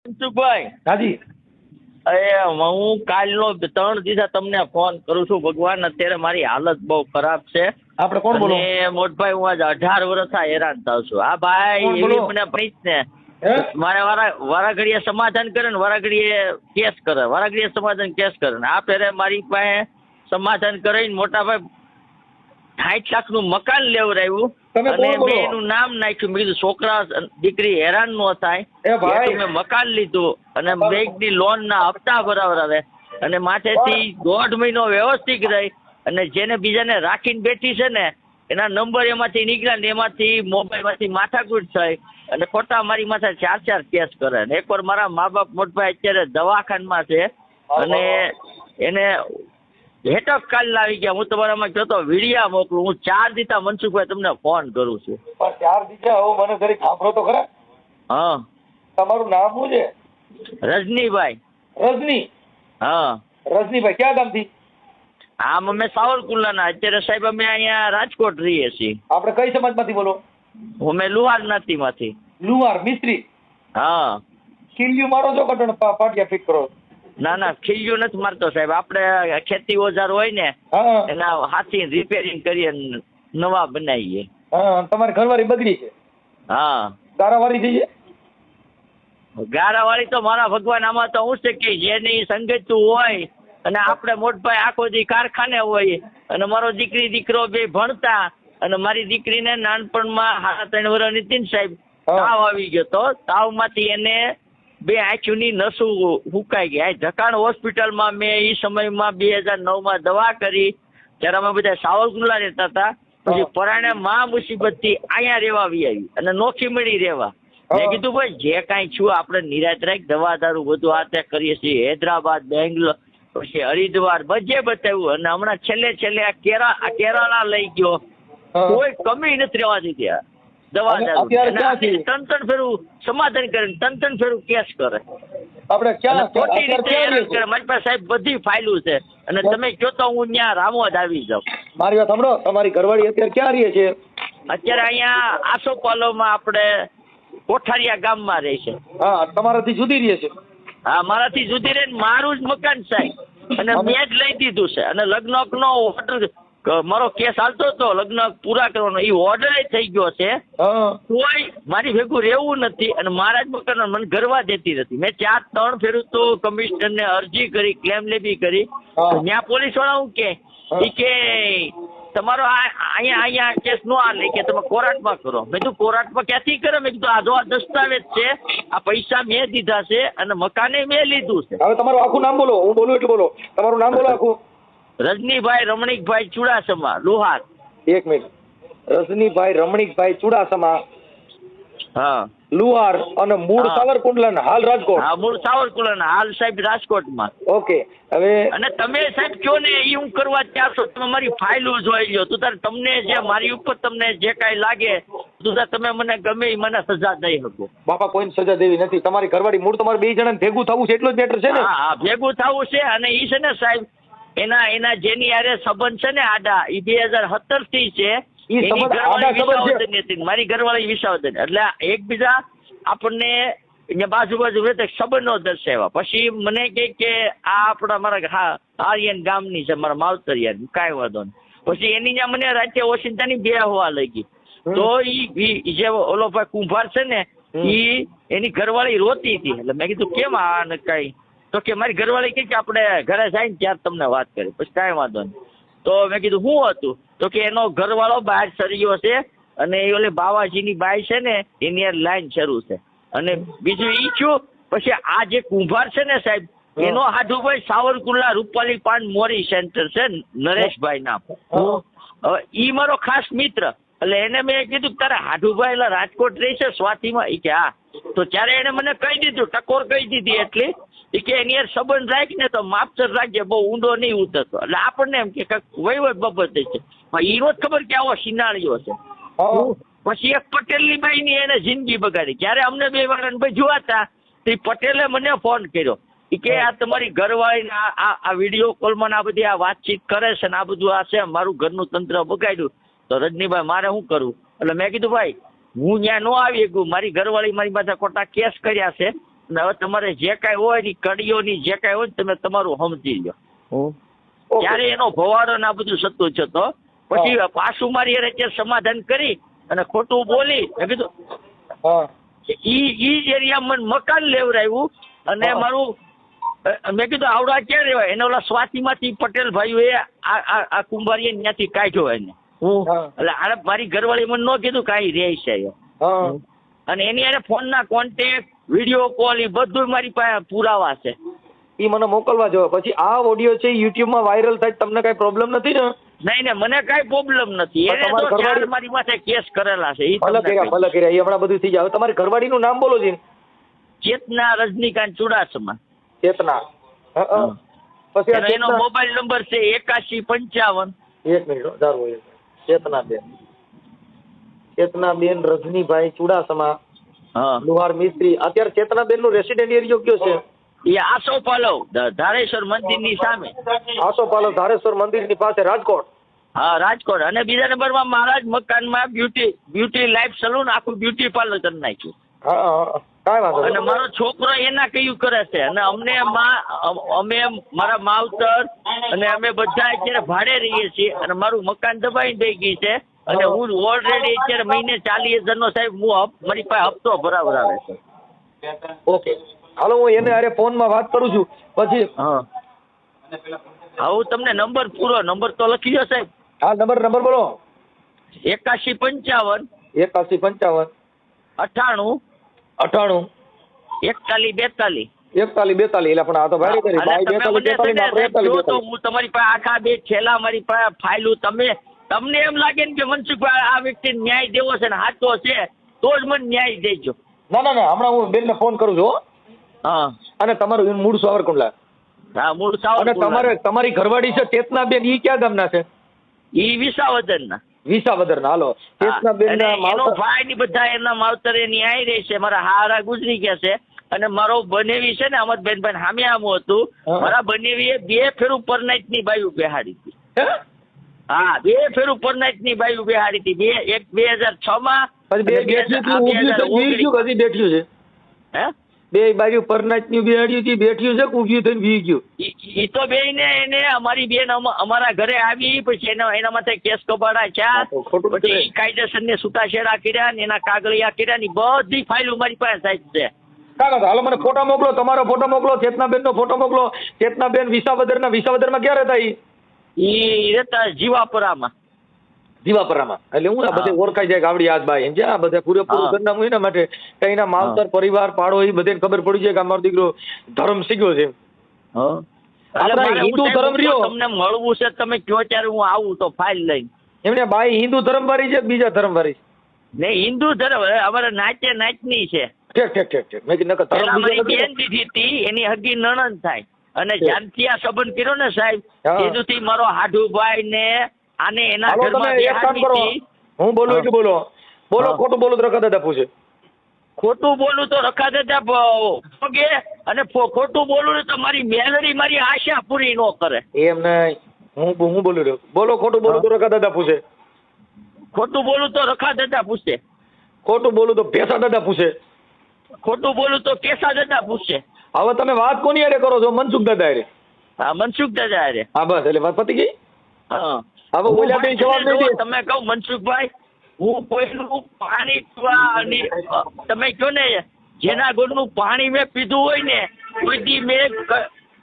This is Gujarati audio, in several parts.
મનસુખભાઈ, હાજી. અરે હું કાલનો 3 દિવસ તમને ફોન કરું છું. ભગવાન, અત્યારે મારી હાલત બહુ ખરાબ છે. આપણે કોણ બોલો? અને મોટભાઈ, હું આજ 18 વર્ષથી હેરાન થાઉં છું. આ ભાઈ કોણ એવી બોલો? મને પ્રીત ને હે? મારે વારાઘડીએ સમાધાન કરે ને વારાઘડીએ કેસ કરે, વારાઘડીએ સમાધાન કેસ કરે ને આ ફેરે મારી પાસે સમાધાન કરીને મોટા ભાઈ 60 લાખનું મકાન લેવડાવ્યું. તમે અને કોણ બોલો? મેં એનું નામ નાખ્યું. મેં કીધું છોકરા દીકરી હેરાન ન થાય. એ ભાઈ. એટલે મેં મકાન લીધું અને બેંકની લોન ના હપ્તા ભરાવરાવે અને માથેથી 1.5 મહિનો વ્યવસ્થિત રહી. અને જેને બીજાને રાખીને બેઠી છે ને એના નંબર એમાંથી નીકળ્યા ને એમાંથી મોબાઈલમાંથી માથાકૂટ થઈ અને ખોટા મારી માથે 4 કેસ કરે. ને એકવાર મારા મા બાપ મોટભાઈ અત્યારે દવાખાનામાં છે અને એને હેટક કાલ આવી ગયા. હું તમારામાં કહેતો વિડીયા મોકલું. હું 4 દીધા મનસુખભાઈ તમને ફોન કરું છું. પણ 4 દીધા હવે મને જરીક સાંભળો તો ખરા. હા, તમારું નામ શું છે? રજનીભાઈ. રજની? હા. રજનીભાઈ ક્યાં ગામથી? આમ અમે સાવરકુંડલાના. અત્યારે સાહેબ અમે અહીંયા રાજકોટ રહીએ છીએ. આપણે કઈ સમાજમાંથી બોલો? અમે લુહાર જ્ઞાતિમાંથી. લુહાર મિસ્ત્રી? હા. ખીલ્યું મારો છો કટણ પાટિયા ફિટ કરો? ના ના, ખીલ્યું નથી મારતો સાહેબ. આપણે ખેતી ઓજાર હોય ને હા એના હાથી રિપેરિંગ કરીએ ને નવા બનાવીએ. હા. તમારી ઘરવાળી બગડી છે? હા. ગારાવાળી થઈ છે? ગારાવાળી તો મારા ભગવાન, આમાં તો હું છે કે જેની સંગતું હોય અને આપણે મોટભાઈ આખો દી કારખાને હોય અને મારો દીકરી દીકરો બે ભણતા અને મારી દીકરીને નાનપણમાં 3 વર્ષની હતી ને સાહેબ, તાવ આવી ગયો તો. તાવમાંથી એને 2 આંખની નસું હુકાઈ ગઈ. આ ઢકાણ હોસ્પિટલમાં મેં એ સમયમાં 2009માં દવા કરી ત્યારે અમે બધા સાવરકુંડલા રહેતા હતા. પછી પરાણે માં મુસીબતથી અહીંયા રહેવા આવી અને નોખી મળી રહેવા. મેં કીધું ભાઈ જે કાંઈ છું આપણે નિરાત રાખ, દવા દારૂ બધું આ તે કરીએ છીએ. હૈદરાબાદ, બેંગ્લોર, પછી હરિદ્વાર બધે બતાવ્યું અને હમણાં છેલ્લે આ કેરાલા લઈ ગયો. કોઈ કમી નથી રહેવા દીધી દવા દારૂ. 3 ફેરું સમાધાન કરે, 3 ફેરું કેસ કરે. આપણે ક્યાં ખોટી રીતે હેરાન કરે. મારી પાસે સાહેબ બધી ફાઇલું છે અને તમે કહો તો હું ત્યાં રામોદ આવી જાઉં. મારી વાત સાંભળો. તમારી ઘરવાળી અત્યારે ક્યાં રહે છે? અત્યારે અહીંયા આસોપાલોમાં આપણે કોઠારિયા ગામમાં રહે છે. હા. તમારાથી જુદી રહે છે? હા, મારાથી જુદી રહે. મારું જ મકાન સાહેબ અને મેં જ લઈ દીધું છે. અને લગ્નનો ઓર્ડર, મારો કેસ હાલતો હતો લગ્ન પૂરા કરવાનો, એ ઓર્ડર થઈ ગયો છે. કોઈ મારી ભેગું રહેવું નથી અને મારા જ મકાન મને ગરવા દેતી નથી. મેં 3 ફેરું તો કમિશનરને અરજી કરી, ક્લેમ લેબી કરી. ત્યાં પોલીસ વાળા હું કે તમારો અહીંયા કેસ નો હાલે કે તમે કોર્ટમાં કરો. મેં કીધું કોર્ટમાં ક્યાંથી કરે? મેં કીધું આ જો આ દસ્તાવેજ છે, આ પૈસા મેં દીધા છે અને મકાને મેં લીધું છે. હવે તમારું આખું નામ બોલો. હું બોલું એટલે બોલો. તમારું નામ બોલો આખું. રજનીભાઈ રમણીકભાઈ ચુડાસમા, લુહાર. 1 મિનિટ. રજનીભાઈ રમણીકભાઈ ચુડાસમા, હા, લુહાર અને મૂળ સાવરકુંડલા, હાલ રાજકોટ. હા, મૂળ સાવરકુંડલા, હાલ સાહેબ રાજકોટમાં. ઓકે. હવે અને તમે સાહેબ કયો ને એ હું કરવા ત્યાર છો. તમે મારી ફાઇલો જોઈ લો. તું તાર તમને જે મારી ઉપર તમને જે કાંઈ લાગે તું તાર તમે મને ગમે એ મને સજા દઈ શકો. બાપા કોઈને સજા દેવી નથી. તમારી ઘરવાળી મૂળ તમારે 2 જણાને ભેગું થવું છે એટલું જ મેટર છે ને? હા, ભેગું થવું છે. અને એ છે ને સાહેબ એના જેની હારે સંબંધ છે ને આડા, એ 2017 થી છે. એની ઘરવાળી વિસાવદરની હતી, મારી ઘરવાળી વિસાવદર. એટલે એકબીજા આપણને બાજુ રહેતા સંબંધો દર્શાવ્યા. પછી મને કે આ આપણા મારા આર્યન ગામની છે, મારા માવતરિયા, કાંઈ વાંધો નહીં. પછી એની ત્યાં મને રાતે ઓશિંતાની 2 હોવા લઈ ગઈ. તો ઈ જે ઓલો ભાઈ કુંભાર છે ને એની ઘરવાળી રોતી હતી. એટલે મેં કીધું કેમ આ કઈ? તો કે મારી ઘરવાળી કે આપણે ઘરે જાય ને ત્યારે તમને વાત કરી. પછી કાંઈ વાંધો નહીં. તો મેં કીધું શું હતું? તો કે એનો ઘરવાળો બહાર સર્યો છે અને એ ઓલી બાવાજીની બાઈ છે ને એની લાઈન શરૂ છે. અને બીજું ઈ છું. પછી આ જે કુંભાર છે ને સાહેબ એનો હાડુભાઈ સાવરકુંડલા રૂપાલી પાન મોરી સેન્ટર છે, નરેશભાઈ નામ. ઈ મારો ખાસ મિત્ર. એટલે એને મેં કીધું તારે હાડુભાઈ એટલે રાજકોટ રહી છે સ્વાતિમાં? એ કે હા. તો ત્યારે એને મને કહી દીધું, ટકોર કહી દીધી એટલી કે એની યાર સંબંધ રાખ ને તો માપસર રાખજે, બહુ ઊંડો નહીં ઉતરતો. એટલે આપણને એમ કે વહીવટ બાબત છે. ઈનો જ ખબર કે આવો શિનાળીઓ છે. પછી એક પટેલની બાઈની એને જિંદગી બગાડી. જ્યારે અમને 2 વાર ભાઈ જોવાતા તે પટેલે મને ફોન કર્યો કે આ તમારી ઘરવાળીને આ વિડીયો કોલમાં આ બધી આ વાતચીત કરે છે ને આ બધું આ છે, મારું ઘરનું તંત્ર બગાડ્યું. તો રજનીભાઈ મારે શું કરવું? એટલે મેં કીધું ભાઈ હું ત્યાં ન આવી શકું. મારી ઘરવાળી મારી પાસે ખોટા કેસ કર્યા છે અને હવે તમારે જે કાંઈ હોય ની કડીઓની જે કાંઈ હોય ને તમે તમારું સમજી લો. ઓકે. ત્યારે એનો ભવારો ને આ બધું સતું છે. તો પછી પાછું મારી હારે અત્યારે સમાધાન કરી અને ખોટું બોલી મેં કીધું હા ઈ એરિયા મને મકાન લેવડાવ્યું અને હા. મારું મેં કીધું આવડા ક્યાં રહેવાય એને ઓલા સ્વાતિમાંથી પટેલ ભાઈઓએ આ કુંભારીએ ત્યાંથી કાઢ્યો એને. હા એટલે આને મારી ઘરવાળી મને ન કીધું કાંઈ રહે છે એમ. હા અને એની હારે ફોનના કોન્ટેક્ટ વિડીયો કોલ એ બધું મારી પાસે પુરાવા છે. ઈ મને મોકલવા જો. પછી આ ઓડિયો છે યુટ્યુબમાં વાયરલ થાય તમને કઈ પ્રોબ્લેમ નથી ને? નહીં ને મને કાંઈ પ્રોબ્લેમ નથી. એને તમારી તો ચાર ઘરવાળી- મારી માથે કેસ કરેલા છે. ઈ ભલે તમને કર્યા કહી. ભલે કર્યા એ હમણાં બધું થઈ જાય. હવે તમારી ઘરવાળીનું નામ બોલો જી. ચેતના રજનીકાંત ચુડાસમા. ચેતના. હા, હા. પછી આ એનો ચેતના મોબાઈલ નંબર છે 8155. એક મિનિટ ધારો ચેતનાબેન. ચેતનાબેન રજનીભાઈ ચુડાસમા હા લુહાર મિસ્ત્રી. અત્યારે ચેતનાબેન નું રેસિડેન્ટ એરિયો કયો છે? એ આસો પાલવ ધારેશ્વર મંદિરની સામે. આસોપાલવ ધારેશ્વર મંદિરની પાસે રાજકોટ. હા રાજકોટ. અને બીજા નંબરમાં મારા જ મકાનમાં બ્યુટી લાઈફ સલૂન આખું બ્યુટી પાર્લર કરી નાખ્યું. હા હા કાંઈ વાંધો અને નહીં. મારો છોકરો એના કયું કરે છે. અને અમને અમે મારા માવતર અને અમે બધા અત્યારે ભાડે રહીએ છીએ અને મારું મકાન દબાઈ દઈ ગઈ છે. અને હું ઓલરેડી અત્યારે મહિને 40,000 નો સાહેબ મારી પાસે હપ્તો ભરાવડાવે છે. ઓકે હાલો હું એને અરે ફોનમાં વાત કરું છું પછી. હા હું તમને નંબર પૂરો નંબર તો લખી દો સાહેબ. હા નંબર બોલો. 8155 8155 98 98 41 42. 41 42. એટલે પણ આ તો ભારે કરી ભાઈ 42 42 ને આપણે 41 તો હું તમારી પાસે આખા બે છેલ્લા મારી પાસે ફાઇલું તમને એમ લાગે ને કે મનસુખભાઈ આ વ્યક્તિને ન્યાય દેવો છે ને સાચો છે તો જ મને ન્યાય દેજો. ના હમણાં હું બેનને ફોન કરું છું હો. હા અને તમારું મૂળ સાવરકુંડલા. હા મૂળ અને તમારી ઘરવાળી છે ચેતનાબેન ઈ ક્યાં ગામના છે? ઈ વિસાવદરના. વિસાવદરના. હાલો ચેતનાબેન ના એનો માવતર. ભાઈ ની બધા એના માવતરે ની આવી રહી છે. મારા હારા ગુજરી ગયા છે. અને મારો બનેવી છે ને અમદબેનભાઈ સામે આમું હતું. હા. મારા બનેવીએ 2 ફેરું પરનાઈટ ની બાયું બેહાડી હતી. હે? હા 2 ફેરું પરનાઈટ ની બાયું બેહાડી હતી. એક 2006 માં પછી બે બેઠ્યું ઊભ્યું છે વી ગયું હજી બેઠ્યું છે? હે બે બાજુ પરનાઈટ ની બેહાડ્યું છે બેઠ્યું છે ઊભ્યું થઈને વી ગયું? ઈ તો બેને એને અમારી બેન અમારા ઘરે આવી પછી એના માથે કેસ કબાડા હા, તો ખોટું પછી કહેવાય. કાયદેસર ને છૂટાછેડા કર્યા ને એના કાગળિયા કર્યા ની બધી ફાઇલો મારી પાસે સાહેબ છે. કાકા હાલો મને ફોટો મોકલો. તમારો ફોટો મોકલો. ચેતનાબેન નો ફોટો મોકલો. ચેતનાબેન વિસાવદરમાં ક્યાં રહેતા? ઈ રહેતા જીવાપરામાં. જીવાપરામાં. એટલે હું આ બધે ઓળખાઈ જાય ગાવડી હાથ બાઈ એમ છે. આ બધા પૂરેપૂરું હા. સરનામું એના માટે કે એના માવતર પરિવાર પાડો એ બધાને ખબર પડી જાય કે અમારો દીકરો ધર્મ શીખ્યો છે. આપણા મારે હિન્દુ હું ધર્મ રહ્યો. તમને મળવું છે તમે કયો ત્યારે હું આવું તો ફાઇલ લઈને. એમને બાઈ હિન્દુ ધર્મવાળી છે કે બીજા ધર્મવાળી? ને હિન્દુ ધર્મ અમારે નાચની છે. ઠીક. મેં કીધું નકર ધર્મ પેલા બીજો મારી નથી. બેન દીધી હતી એની હગી નણંદ થાય અને છે. જ્યારથી આ સંબંધ કર્યો ને સાહેબ હા. તેદુથી મારો હાડુભાઈ ને આને એના હાલો ઘરમાં તમે એક કામ કરો. બેહાડી હતી. હું બોલું હા. એટલું બોલો. હા. ખોટું બોલું તો રકા દાદા પૂછે. ખોટું બોલું તો રખા દેતા પગે અને ખોટું બોલું ને તો મારી મેલડી મારી આશા પૂરી ન કરે. એમ નહીં. હું બોલું રહ્યો. ખોટું બોલું તો રકા દાદા પૂછે. ખોટું બોલું તો રખા દેતા પૂછે. ખોટું બોલું તો ભેસા દાદા પૂછે. ખોટું બોલું તો કેસા દાદા પૂછે. હવે તમે વાત કોની હારે કરો છો? મનસુખ દાદા હારે. હા મનસુખ દાદા અરે. હા બસ એટલે વાત પતી ગઈ. હા હવે ઓલા બેન જવાબ નહીં દે. તમે કહો મનસુખભાઈ હું કોઈનું પાણી પીવા અને તમે કહો ને જેના ઘરનું પાણી મેં પીધું હોય ને કોઈ દી મેં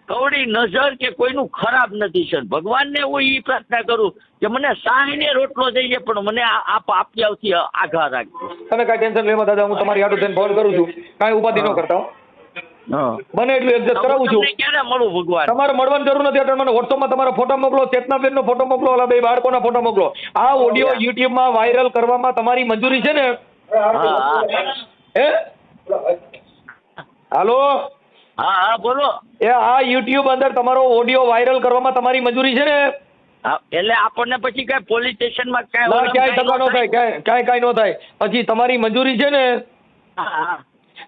કવડી નજર કે કોઈનું ખરાબ નથી સર. ભગવાનને હું એ પ્રાર્થના કરું કે મને સાહીને રોટલો દઈએ પણ મને આપ્યાવથી આઘા રાખજો. તમે કાંઈ ટેન્શન લેવા દાદા. હું તમારી હાટુ થઈને ફોન કરું છું. કાંઈ ઉપાધિ ન કરતા હો. બને એટલું એડજસ્ટ કરાવું છું. તમને ક્યારે મળું ભગવાન? તમારે મળવાની જરૂર નથી. એટલે મને વોટ્સઅપમાં તમારો ફોટો મોકલો. ચેતનાબેન નો ફોટો મોકલો. ઓલા બે બાળકોના ફોટો મોકલો. આ ઓડિયો યુટ્યુબમાં વાયરલ કરવામાં તમારી મંજૂરી છે ને? હા હે હાલો હા બોલો. એ આ યુટ્યુબ અંદર તમારો ઓડિયો વાયરલ કરવામાં તમારી મંજૂરી છે ને? હા, એટલે આપણને પછી કઈ પોલીસ સ્ટેશનમાં ના ક્યાંય ધક્કા ન થાય. કાંઈ ન થાય. પછી તમારી મંજૂરી છે ને?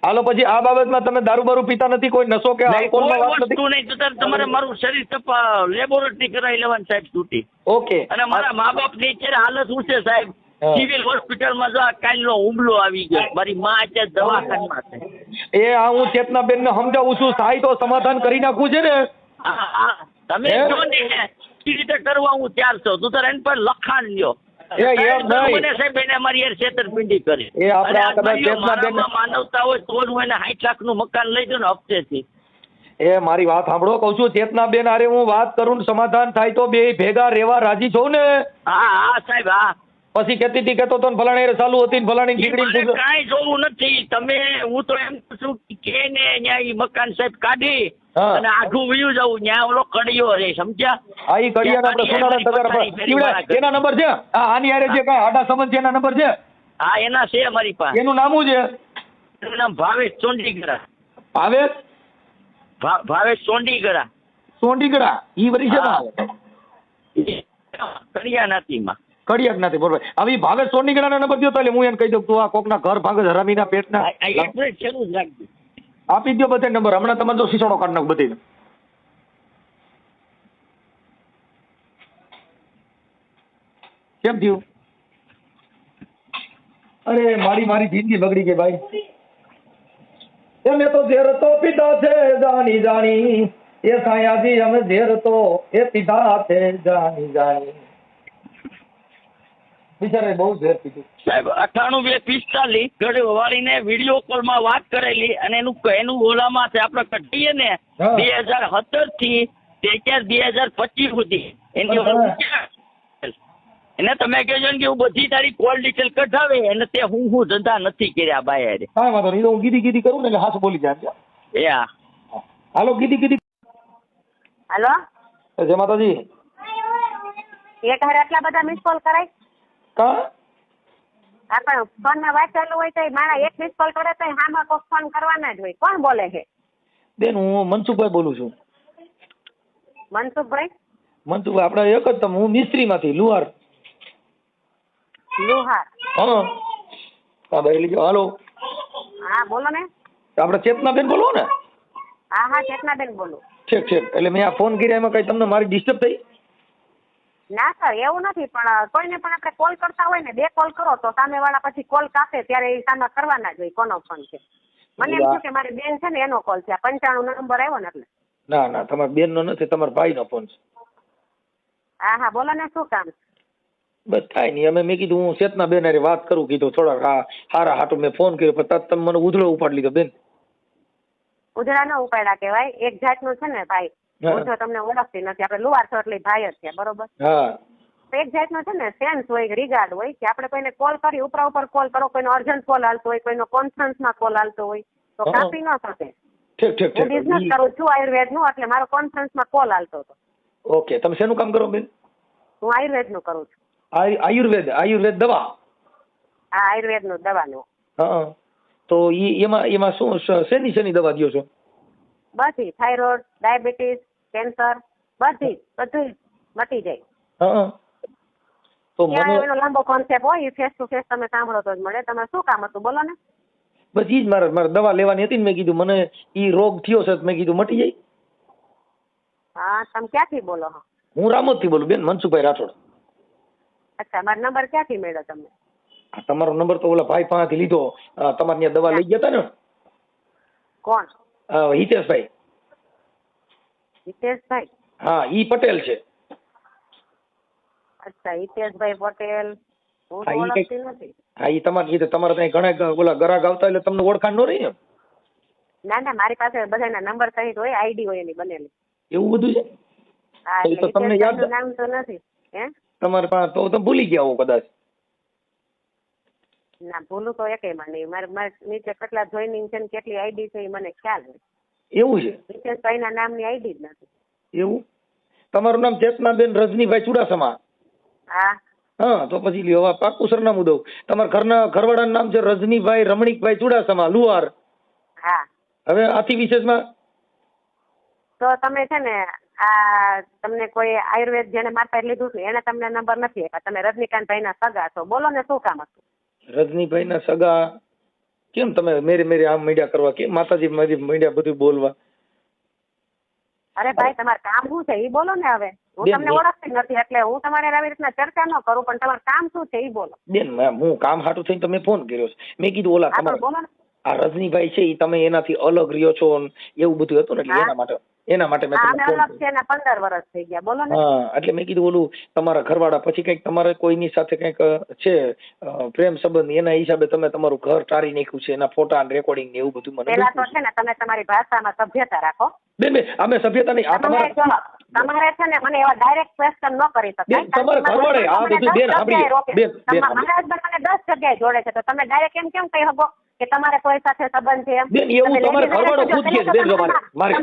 હાલો પછી આ બાબતમાં તમે દારૂ બારૂ પીતા નથી? કોઈ નશો કે આલ્કોહોલમાં વાત નથી? વસ્તુ નહીં તો તમારે મારું શરીર લેબોરેટરી કરાવી લેવાનું સાહેબ છૂટી. ઓકે. અને મારા મા બાપ ની અત્યારે હાલત શું છે સાહેબ હા. સિવિલ હોસ્પિટલમાં જો આ કાલનો હુમલો આવી ગયો, મારી માં અત્યારે દવાખાનામાં છે. એ આ હું ચેતનાબેન ને સમજાવું છું, થાય તો સમાધાન કરી નાખવું છે ને. હા હા, તમે હે? જો ને કેવી રીતે કરવા હું ત્યાર છું, તું તારે એની પર લખાણ લ્યો. એમ નહીં. મને સાહેબ એને અમારી યાર છેતરપિંડી કરી. એ આપણે અને આ કદાચ ભાઈઓ, ચેતનાબેન- મારામાં માનવતા હોય તો જ હું એને 60 લાખનું મકાન લઈ દઉં ને હપ્તેથી. એ મારી વાત સાંભળો, કહું છું ચેતનાબેન અરે હું વાત કરું ને સમાધાન થાય તો બે ભેગા રહેવા રાજી છો ને. હા હા સાહેબ, હા. પછી કહેતી હતી કહેતો તો ને ફલાણી હારે ચાલુ હતી ને ફલાણી ઈ ખીચડી મારે કાંઈ જોવું નથી. તમે, હું તો એમ કહું છું કે ને ન્યા ઈ મકાન સાહેબ કાઢી હા. અને આઘું વયું જવું, ન્યા ઓલો કડિયો રે, સમજ્યા? આ ઈ કડિયાના આપણે સોનાના તગારા પર ઈવડે એના નંબર છે. આ આની હારે જે કાંઈ આડા સંબંધ છે એના નંબર છે. હા, એના છે અમારી પાસે. એનું નામ શું છે? એનું નામ ભાવેશ ચોંડીગરા. ભાવેશ ભાવેશ ચોંડીગરા. સોંડીગડા ઈ વરી છે હા. માં કડિયાનાથીમાં. કડિયાક નથી બરોબર. હવે ઈ ભાવેશ સોંડીગડાના નંબર દ્યો તો એટલે હું એને કહી દઉં તું આ કોકના ઘર ભાગે હરામીના પેટના એક મિનિટ શરૂ જ રાખજો. આપી દો બધે નંબર. હમણાં તમારે તો શીશોડો કાઢ નાખ બધી. કેમ થયું? અરે મારી જિંદગી બગડી ગઈ ભાઈ. એમે તો ઝેર તો પીધા છે જાણી જાણી, એ સાયાજી અમે ઝેર તો એ પીધા છે જાણી જાણી. બિચારે બહુ ઝેર પીધું. સાહેબ 98-245 ઘરે વાળીને વિડીયો કોલમાં વાત કરેલી અને એનું ઓલામાં છે આપણે કઢીએ ને હા. 2017 થી તે અત્યારે 2025 સુધી એની હા. એને તમે કહેજો ને કે હું બધી તારી કોલ ડિટેલ કઢાવે અને તે હું ધંધા નથી કર્યા બાય. કાંઈ વાંધો નહીં, હું ગીધી કરું ને એટલે હાથ બોલી જાય. એ હા. હાલો ગીધી. હાલો, જય માતાજી. એક હારે આટલા બધા મિસ કોલ કરાય? કા આ પણ ફોન માં વાત ચાલુ હોય તો મારા એક મિસ કોલ કરે તો હામાં કોક ફોન કરવાના જ હોય. કોણ બોલે છે? બેન હું મનસુખભાઈ બોલું છું. મનસુખભાઈ? મનસુખભાઈ આપણે એક જ તમે, હું મિસ્ત્રીમાંથી લુહાર. લુહાર? હા હા ભાઈ લીજો. હાલો, હા બોલો ને. આપણે ચેતનાબેન બોલો ને? હા હા, ચેતનાબેન બોલું. ઠીક એટલે મેં આ ફોન કર્યા એમાં કઈ તમને મારી ડિસ્ટર્બ થઈ? ના સર, એવું નથી, પણ કોઈને પણ આપણે કોલ કરતા હોય ને 2 કોલ કરો તો સામે વાળા પછી કોલ કાપે ત્યારે એ સામે કરવાના જ હોય કોનો ફોન છે. મને એમ થયું કે મારી બેન છે ને એનો કોલ છે. આ 95 નંબર આવ્યો ને એટલે. ના તમારા બેનનો નથી, તમારા ભાઈનો ફોન છે. હા હા, બોલો ને, શું કામ? બસ થાય નહીં. મેં કીધું હું ચેતનાબેન હારે વાત કરું, કીધું થોડાક હારા હાટું મેં ફોન કર્યો, પણ તમે મને ઉધળો ઉપાડી લીધો બેન. ઉધડા ન ઉપાડ્યા કહેવાય. એક જાતનું છે ને ભાઈ, હા. હું જો તમને ઓળખતી નથી, આપણે લુહાર છો એટલે ભાઈ જ છે, બરોબર? હા તો એક જાતનો છે ને સેન્સ હોય, રિગાર્ડ હોય કે આપણે કોઈને કોલ કરી, ઉપર કોલ કરો, કોઈનો અર્જન્ટ કોલ હાલતો હોય, કોઈનો કોન્ફરન્સમાં કોલ હાલતો હોય તો હા. કાપી ન શકે. ઠીક હું બિઝનેસ કરું છું આયુર્વેદનું, એટલે મારો કોન્ફરન્સમાં કોલ હાલતો હતો. ઓકે. તમે શેનું કામ કરો બેન? હું આયુર્વેદનું કરું છું. આયુર્વેદ દવા? આ આયુર્વેદનું દવાનું. હા. તો એમાં શું શેની દવા દ્યો છો? બધી, થાઇરોઇડ, ડાયાબિટીસ, કેન્સર, બધું મટી જાય. હા. તો ત્યાં મને એનો લાંબો કોન્સેપ્ટ હોય, એ ફેસ ટુ ફેસ તમે સાંભળો તો જ મળે. તમારે શું કામ હતું બોલો ને? બસ ઈ જ મારે દવા લેવાની હતી ને, મેં કીધું મને ઈ રોગ થયો છે, મેં કીધું મટી જાય. હા, તમે ક્યાંથી બોલો છો? હું રામોદથી બોલું બેન, મનસુખભાઈ રાઠોડ. અચ્છા, મારો નંબર ક્યાંથી મળ્યો તમને? તમારો નંબર તો ઓલા ભાઈ પાસેથી લીધો. તમારે ત્યાં દવા લઈ ગયા હતા ને? કોણ? હિતેશભાઈ. હિતેશભાઈ? હા, ઈ પટેલ છે. અચ્છા, હિતેશભાઈ પટેલ. હું તો હા, ઈ ઓળખતી કંઈક- નથી. હા, ઈ તમારે ત્યાં ઘણા ઓલા ગ્રાહક આવતા એટલે તમને ઓળખાણ ન રહી ને? ના ના, મારી પાસે બધાના નંબર સહિત હોય, આઈડી હોય એની બનેલી. એવું બધું છે? હા, તો એટલે તમને યાદ- હિતેશભાઈનું નામ તો નથી. હે? તમારે પાસે તો તમે ભૂલી ગયા હો કદાચ. ના, ભૂલું તો એકેયમાં નહીં. મારે નીચે કેટલા જોઈનિંગ છે ને કેટલી આઈડી છે એ મને ખ્યાલ હોય. એવું છે? હિતેશભાઈના નામની આઈડી જ નથી. એવું? તમારું નામ ચેતનાબેન રજનીભાઈ ચુડાસમા? હા. હા, તો પછી લ્યો હવે પાક્કું સરનામું દઉં. તમારા ઘરવાળાનું નામ છે રજનીભાઈ રમણીકભાઈ ચુડાસમા, લુહાર. હા. હવે આથી વિશેષમાં તો તમે છે ને આ તમને કોઈ આયુર્વેદ જેને માતા લીધું છે એને તમને નંબર નથી આપ્યા. તમે રજનીકાંતભાઈના સગા છો. બોલો ને, શું કામ હતું? રજનીભાઈના સગા કેમ તમે મેરે આમ મીડિયા કરવા? કેમ માતાજી મીડિયા બધું બોલવા? અરે ભાઈ, તમારે કામ શું છે એ બોલો ને. હવે હું બેન, તમને ઓળખતી જ નથી એટલે હું તમારે આવી રીતના ચર્ચા ન કરું, પણ તમારું કામ શું છે એ બોલો. બેન હું કામ હાટું થઈને તમે ફોન કર્યો છે. મેં કીધું ઓલા હા, પણ તમારા બોલો ને. આ રજનીભાઈ છે એ તમે એનાથી અલગ રહ્યો છો ને એવું બધું હતું ને એટલે હા. એના માટે મેં હા, તમને અમે ફોન અલગ છે એના 15 વર્ષ થઈ ગયા. બોલો ને. હા એટલે મેં કીધું ઓલું તમારા ઘરવાળા પછી કઈક તમારે કોઈની સાથે કઈક છે પ્રેમ સંબંધ એના હિસાબે તમે તમારું ઘર ટાળી નાખ્યું છે, એના ફોટા અને રેકોર્ડિંગ ને એવું બધું મને પેલા તો મોકલ્યું છે ને તમે તમારી ભાષામાં સભ્યતા રાખો. બેન અમે સભ્યતા નહીં આ તમારે તમારે છે ને મને એવા ડાયરેક્ટ ક્વેશ્ચન ન કરી શકાય. બેન તમારા ઘરવાળે આ બધું બેન સાંભળી બેન મારા હસબન્ડ મને 10 જગ્યાએ જોડે છે, તો તમે ડાયરેક્ટ એમ કેમ કહી શકો કે તમારે કોઈ સાથે સંબંધ છે એમ? બેન એવું તમારે ઘરવાળો ખુદ કે છે બેન મારે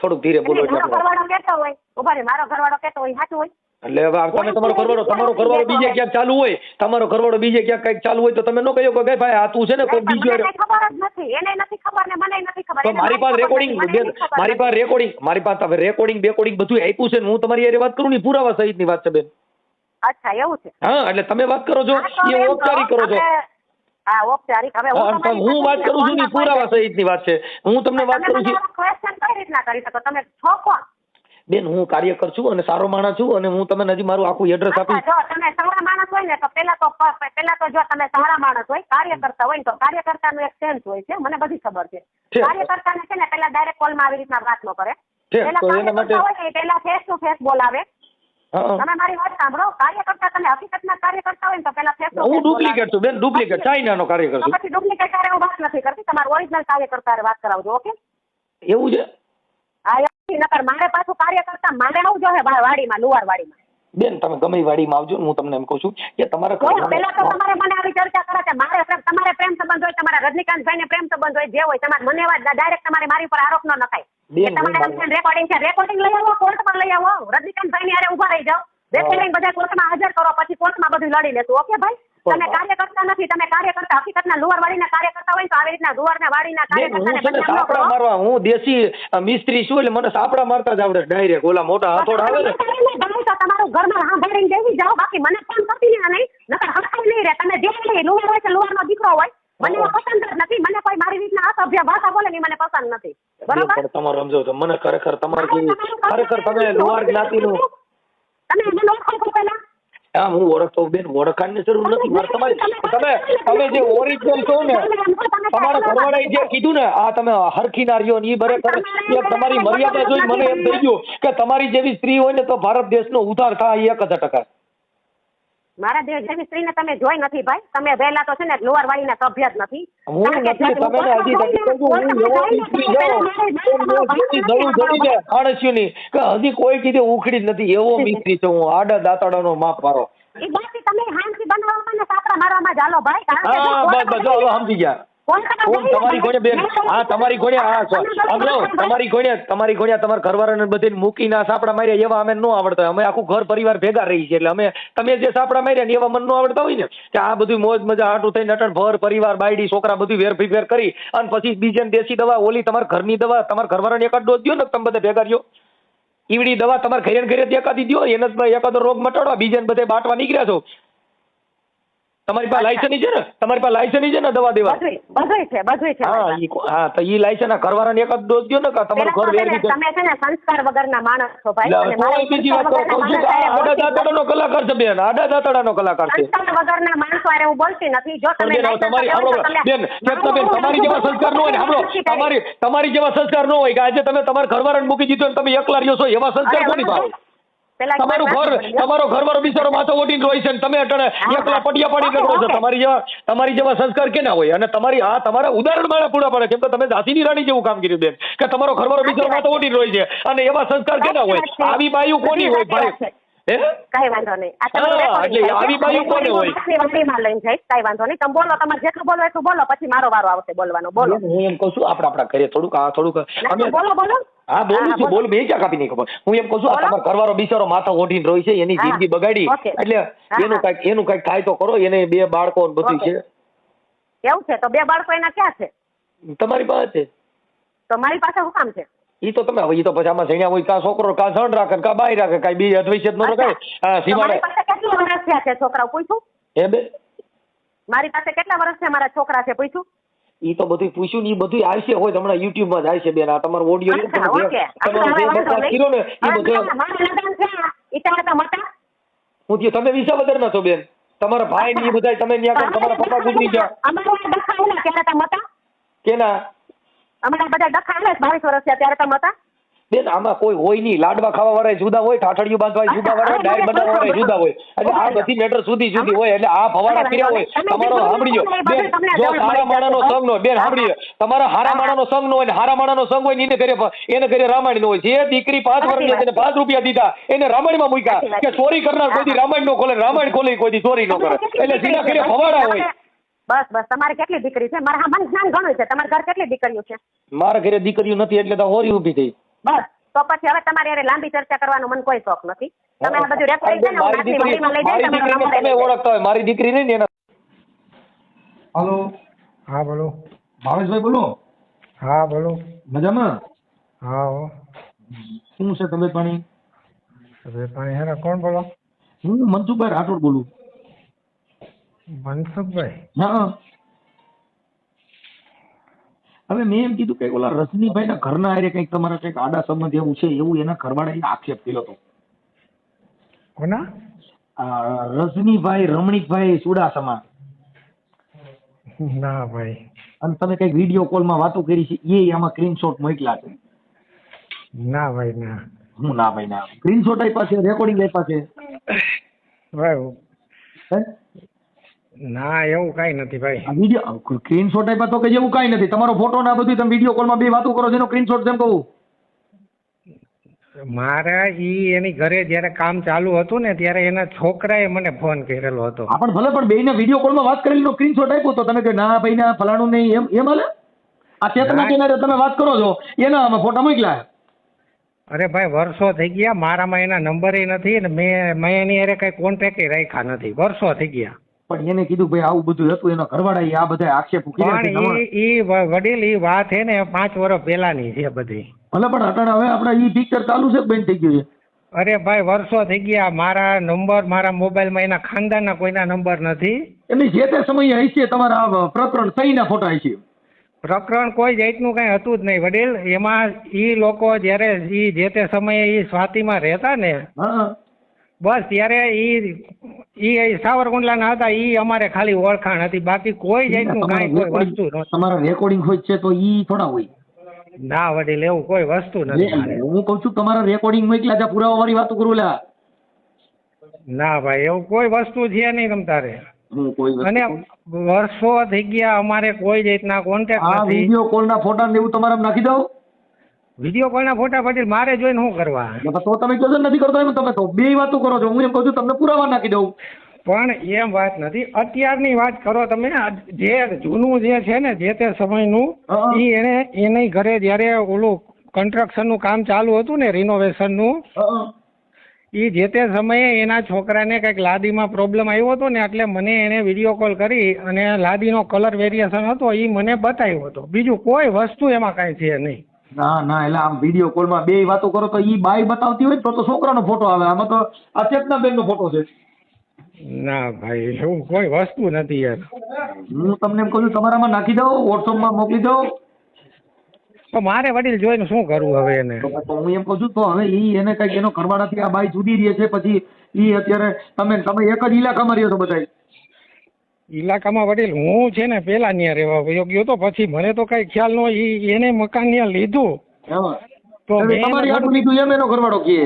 થોડુંક ધીરે બોલો એટલે મારો ઘરવાળો કહેતો હોય ઉભા રહી, મારો ઘરવાળો કહેતો હોય સાચું હોય? એટલે હવે તમે તમારો ઘરવાળો બીજે ક્યાંક ચાલુ હોય, તમારો ઘરવાળો બીજે ક્યાંક કઈક ચાલુ હોય તો તમે ન કહ્યો કે ભાઈ આ તું છે ને કોઈ બીજો ખબર જ નથી, એને નથી ખબર ને મને નથી ખબર. તો મારી પાસે રેકોર્ડિંગ મારી પાસે રેકોર્ડિંગ બેકોર્ડિંગ બધું આપ્યું છે ને હું તમારી હારે વાત કરું ને પુરાવા સહિતની વાત છે બેન. અચ્છા એવું છે? હા એટલે તમે વાત કરો છો એ ઔપચારિક કરો છો. હા ઔપચારિક. હવે હું વાત કરું છું ને પુરાવા સહિતની વાત છે. હું તમને વાત કરું છું. ક્વેશ્ચન કઈ રીતના કરી શકો? તમે છો કોણ? બેન હું કાર્યકર છું અને સારો માણસ છું અને હું તમને હજી મારું આખું એડ્રેસ આપીશ. જો તમે સારા માણસ હોય ને તો પેલા તો જો તમે સારા માણસ હોય કાર્યકર્તા હોય ને તો કાર્યકર્તાનું એક સેન્સ હોય છે, મને બધી ખબર છે. કાર્યકર્તાને છે ને પેલા ડાયરેક્ટ કોલમાં આવી રીતના વાત ન કરે. પેલા કાર્યકર્તા હોય ને પેલા ફેસ ટુ ફેસ બોલાવે. તમે મારી વાત સાંભળો, કાર્યકર્તા તમે હકીકતના કાર્યકર્તા હોય ને તો પેલા ફેસ ટુ ફેસ. હું ડુપ્લિકેટ છું બેન, ડુપ્લિકેટ ચાઇનાનો કાર્યકર છું. પછી ડુપ્લિકેટ હારે હું વાત નથી કરતી, તમારું ઓરિજિનલ કાર્યકર્તા વાત કરાવજો. ઓકે એવું છે? હા નકર મારે પાછું કાર્યકર્તા મારે આવું જોઈએ વાડીમાં, લુવાર વાડીમાં. બેન તમે ગમે વાડીમાં આવજો, હું તમને એમ કહું છું કે તમારા પેલા તો તમારે મને આવી ચર્ચા કરે છે. તમારે પ્રેમ સંબંધ હોય, તમારા રજનીકાંતભાઈ ને પ્રેમ સંબંધ હોય, જે હોય તમારે મને એવા ડાયરેક્ટ તમારે મારી પર આરોપ ન નખાય. તમારે રેકોર્ડિંગ છે, રેકોર્ડિંગ લઈ આવો, કોર્ટમાં લઈ આવો, રજનીકાંતભાઈ ની હારે ઉભા રહી જાઓ, રેકોર્ડિંગ બધા કોર્ટમાં હાજર કરો, પછી કોર્ટમાં બધું લડી લેશું. ઓકે ભાઈ? તમે કાર્યકર્તા નથી, તમે કાર્યકર્તા હકીકતના લુવારવાડીના કાર્યકર્તા હોય તો આવી રીતના લુવારના વાડીના કાર્યકર્તાને સાપડા મારવા, હું દેશી મિસ્ત્રી છું એટલે મને સાપડા મારતા જ આવડે ડાયરેક્ટ. ઓલા મોટા હાથોડા આવે ને તમારું ઘરમાં સાંભળીને બેસી જાઓ, બાકી મને ફોન કરતી નહીં, નકર હકાઈ નહીં રે. તમે જે લઈ લુવાર હોય કે લુવારનો દીકરો હોય, મને પસંદ જ નથી. મને કોઈ મારી રીતના અસભ્ય ભાષા બોલે ને મને પસંદ નથી. બરોબર? તમારું સમજો તો મને ખરેખર તમારી ખરેખર તમે લુવાર જ્ઞાતિનું તમે મને ઓળખો છો પેલા? હા હું ઓળખતો બેન, ઓળખાણની જરૂર નથી મારે તમારી. તમે જે ઓરિજિનલ છો ને તમારા ઘરવાળાએ જે કીધું ને આ તમે હરખી ના રહ્યો ને એ બરાબર તમારી મર્યાદા જોઈ મને એમ થઈ ગયું કે તમારી જેવી સ્ત્રી હોય ને તો ભારત દેશનો ઉદ્ધાર થાય 1000%. મારા દેશ જેવી સ્ત્રીને તમે જોઈ નથી ભાઈ. તમે વહેલા તો છે ને લુવારવાડીના સભ્ય જ નથી. હજી કોઈ કીધે ઉખડી જ નથી એવો મિસ્ત્રી છું હું, આડા દાંતડાનો માપ વાળો. એ બાકી તમે હાંસી બનાવવામાં ને સાપડા મારવામાં ચાલો ભાઈ. હા બસ જો સમજી ગયા. તમારી ઘોડે બેન, હા તમારી ઘોડે, હા તમારી ઘોડે તમારા ઘરવાળાને બધે મૂકીને સાપડા માર્યા એવા અમે ન આવડતા. અમે આખું ઘર પરિવાર ભેગા રહી છે એટલે અમે તમે જે સાપડા માર્યા ને એવા મને ન આવડતા હોય ને કે આ બધું મોજ મજા હાટું થઈને અટણ ભર પરિવાર બાયડી છોકરા બધું વેર કરી અને પછી બીજાને દેશી દવા ઓલી તમારા ઘરની દવા તમારા ઘરવાળાને એકાદ ડોઝ દો ને તમે બધા ભેગા રહ્યો. ઈવડી દવા તમારે ઘરે એકાદી દો, એને એકાદો રોગ મટાડવા, બીજાને બધે બાટવા નીકળ્યા છો. તમારી પાસે લાયસન્સ છે ને? તમારી પાસે લાયસન્સ છે ને દવા દેવા? બધું છે. હા તો ઈ લાયસન્સ ઘરવાળાને એકાદ ડોઝ દો ને કે તમારું ઘર વેર દીધું. તમે છે ને સંસ્કાર વગરના માણસ છો ભાઈ. કોઈ બીજી વાત કરો છું આડા દાંતડાનો કલાકાર છે બેન, આડા દાંતડાનો કલાકાર છે. સંસ્કાર વગરના માણસો આરે હું બોલતી નથી. જો તમે બેન તમારી જેવા સંસ્કાર ન હોય ને, તમારી જેવા સંસ્કાર ન હોય કે આજે તમે તમારા ઘરવાળાને મૂકી દીધો ને તમે એકલા રહ્યો છો, એવા સંસ્કાર કોની પાસે? તમારો ઘરવાળો બિચારો માથો ઓઢીને રોય છે ને તમે એકલા પટિયા પાડી કરો છો. તમારી જેવા સંસ્કાર કેના હોય? અને તમારા ઉદાહરણ મારા પૂરા પડે કેમ કે તમે ઝાંસીની રાણી જેવું કામ કર્યું બેન કે તમારો ઘરવાળો બિચારો માથો ઓઢીને રોય છે અને એવા સંસ્કાર કેના હોય? આવી બાયુ કોની હોય ભાઈ? કઈ વાંધો નહીં. એટલે આવી બાયુ કોને હોય? વાડીમાં લઈને જઈશ, કઈ વાંધો નહીં. તમે બોલો, તમારે જેટલું બોલો એટલું બોલો, પછી મારો વારો આવશે બોલવાનો. બોલો. હું એમ કહું છું આપણા ઘરે થોડુંક બોલો. હા બોલું છું, બોલ મેં ક્યાં કાપી નહીં ખબર. હું એમ કહું છું તમારા ઘરવાળો બિચારો માથા ઓઢીને રોય છે, એની જિંદગી બગાડી એટલે એનું કઈક થાય તો કરો. એને 2 બાળકો બધું છે. એવું છે? તો 2 બાળકો એના ક્યાં છે? તમારી પાસે છે. તો મારી પાસે શું કામ છે? ઈ તો તમે હવે ઈ તો પછી આમાં જણ્યા હોય કા છોકરો કા જણ રાખે કા બાઈ રાખે કાઈ બી અદ્વૈત નો રખાય. હા સીમાડે કેટલા વર્ષ થયા છે છોકરાઓ પૂછ્યું? હે બે મારી પાસે કેટલા વર્ષ છે મારા છોકરા છે પૂછ્યું? ઈ તો બધું પૂછ્યું ને ઈ બધું આવશે હોય હમણાં YouTube માં જ આવશે બેન. આ તમારો ઓડિયો અચ્છા, ઓકે. તમારો જે બકવાસ કર્યો ને ઈ બધું મારા લગ્ન છે ઈ તમારે તો મતા હું થયું તમે વિસાવદરના છો બેન. તમારા ભાઈ ને ઈ બધા તમે ન્યા તમારા પપ્પા ગુજરી ગયા અમારા ડખા આવેલા ત્યારે તો મતા કેના અમારા બધા ડખા આવેલા 22 વર્ષ થયા ત્યારે તો મતા બેન આમાં કોઈ હોય નહીં. લાડવા ખાવા વાળા જુદા હોય, ઠાઠડિયું બાંધવા જુદા હોય, ડાયર બનાવવા વાળા જુદા હોય. એટલે આ બધી મેટર જુદી હોય. એટલે આ ભવાડા કર્યા હોય તમારો સાંભળીજો બેન. જો સારા માણાનો સંગ નો બેન સાંભળીએ તમારા હારા માણાનો સંગ નો હોય ને હારા માણાનો સંગ હોય ને એને ઘરે રામાયણ નો હોય. જે દીકરી 5 વર્ષની તેને 5 રૂપિયા દીધા એને રામાયણમાં મૂક્યા કે ચોરી કરનાર કોઈ દી રામાયણ નો ખોલે, રામાયણ ખોલે કોઈ દી ચોરી નો કરે. એટલે સીધા ઘરે ભવાડા હોય. બસ તમારે કેટલી દીકરી છે? મારા મન જ્ઞાન ઘણું છે. તમારા ઘર કેટલી દીકરીઓ છે? મારા ઘરે દીકરીઓ નથી એટલે તો હોરી ઊભી થઈ. બસ તો પછી હવે તમારે યારે લાંબી ચર્ચા કરવાનો મને કોઈ શોખ નથી. તમે આ બધું રેકોર્ડિંગ છે ને હું નાખી મંદિરમાં લઈ જઈને તમારો નંબર તમે ઓળખતા હોય મારી દીકરી નહીં ને એના. હાલો હા બોલો. ભાવેશભાઈ બોલો. હા બોલો. મજામાં? હા હો. શું છે તબિયત પાણી? તબિયત પાણી હેરા કોણ બોલો? હું મનસુખભાઈ રાઠોડ બોલું. મનસુખભાઈ? હા હવે મેં એમ કીધું કે ઓલા રજનીભાઈ ના ઘરના હારે કંઈક તમારા કંઈક આડા સંબંધ એવું છે એવું એના ઘરવાળાએ આક્ષેપ કર્યો હતો. કોના? રજનીભાઈ રમણીકભાઈ ચુડાસમા. ના ભાઈ. અને તમે કંઈક વિડીયો કોલમાં વાતો કરી છે એ આમાં સ્ક્રીનશોટ મોકલા છે. ના ભાઈ ના. હું ના ભાઈ ના. સ્ક્રીનશોટ આપ્યા છે, રેકોર્ડિંગ આપ્યા છે. ભાઈ ના એવું કઈ નથી ભાઈ. વિડીયો સ્ક્રીનશોટ આપ્યા તો કે જેવું કઈ નથી. તમારો ફોટો ના બધું તમે વિડીયો કોલમાં બે વાતો કરો છો એનો સ્ક્રીનશોટ જેમ કહું. મારા એની ઘરે જયારે કામ ચાલુ હતું ને ત્યારે એના છોકરાએ મને ફોન કરેલો હતો. હા પણ ભલે પણ બેયના વિડીયો કોલમાં વાત કરેલી નો સ્ક્રીનશોટ આપ્યો તો તમે કે ના ભાઈ ના ફલાણું નહીં એમ હાલે? આ ચેતના કિનારે તમે વાત કરો છો એના આમાં ફોટા મોકલા. અરે ભાઈ વર્ષો થઈ ગયા મારામાં એના નંબર નથી ને મેં એની હારે કઈ કોન્ટેક્ટ રાખ્યા નથી. વર્ષો થઈ ગયા. પણ એને કીધું ભાઈ આવું બધું હતું એના ઘરવાળા આ બધા આક્ષેપ પણ ઈ વડીલ ઈ વાત છે ને 5 વર્ષ પહેલાની છે બધી. ભલે પણ અટાણે હવે આપડે ઈ પિક્ચર ચાલુ છે બેન થઈ ગયું છે. અરે ભાઈ વર્ષો થઈ ગયા. મારા નંબર મારા મોબાઈલમાં એના ખાનદાનના કોઈના નંબર નથી. એમની જે તે સમયે હશે તમારા પ્રકરણ સહીના ફોટા હશે. પ્રકરણ કોઈ જાતનું કઈ હતું જ નહીં વડીલ. એમાં ઈ લોકો જયારે ઈ જે તે સમયે ઈ સ્વાતિમાં રહેતા ને બસ ત્યારે ઈ સાવરકુંડલાના હતા. ઈ અમારે ખાલી ઓળખાણ હતી. બાકી કોઈ જાતનું કાંઈ કોઈ વસ્તુ નથી. તમારા રેકોર્ડિંગ હોય છે તો ઈ થોડા હોય. ના વડીલ એવું કોઈ વસ્તુ નથી. હું કઉ છું તમારા રેકોર્ડિંગ મોકલ્યા છે પુરાવા વાળી વાતો કરું લા. ના ભાઈ એવું કોઈ વસ્તુ છે નહીં તમ તારે. અને વર્ષો થઈ ગયા અમારે કોઈ જાતના કોન્ટેક્ટ નથી. વિડીયો કોલ ના ફોટા ને એવું તમારે નાખી દઉં. વિડીયો કોલ ના ફોટા પછી મારે જોઈને શું કરવા? તો તમે કહો નથી કરતો એમ તમે તો બે વાતો કરો છો. હું એમ કહું છું તમને પુરાવા નાખી દઉં. પણ એમ વાત નથી. અત્યારની વાત કરો તમે. જે જૂનું જે છે ને જે તે સમયનું એને ઘરે જયારે ઓલું કન્સ્ટ્રક્શન નું કામ ચાલુ હતું ને રિનોવેશન નું એ જે તે સમયે એના છોકરાને કંઈક લાદીમાં પ્રોબ્લેમ આવ્યો હતો ને એટલે મને એને વિડીયો કોલ કરી અને લાદીનો કલર વેરિએશન હતો એ મને બતાવ્યો હતો. બીજું કોઈ વસ્તુ એમાં કાંઈ છે નહીં. ના ના એટલે આમ વિડીયો કોલમાં બે વાતો કરો તો ઈ બાઈ બતાવતી હોય તો છોકરાનો ફોટો આવે. આમાં તો આ ચેતનાબેન નો ફોટો છે. ના ભાઈ એવું કોઈ વસ્તુ નથી યાર. હું તમને એમ કહું છું તમારામાં નાખી દઉં, વોટ્સઅપમાં મોકલી દઉં. તો મારે વડીલ જોઈને શું કરવું હવે એને? હું એમ કહું છું તો હવે ઈ એને કઈક એનો ઘરવાળાથી આ બાઈ જુદી રહે છે પછી ઈ અત્યારે તમે એક જ ઇલાકામાં રહ્યો છો બધા? ઇલાકામાં વડીલ હું છે ને પેલા ત્યાં રહેવા ગયો તો પછી મને તો કઈ ખ્યાલ ન હોય. એને મકાન ત્યાં લીધું તો તમારી આટલું લીધું એમ એનો ઘરવાળો કહે?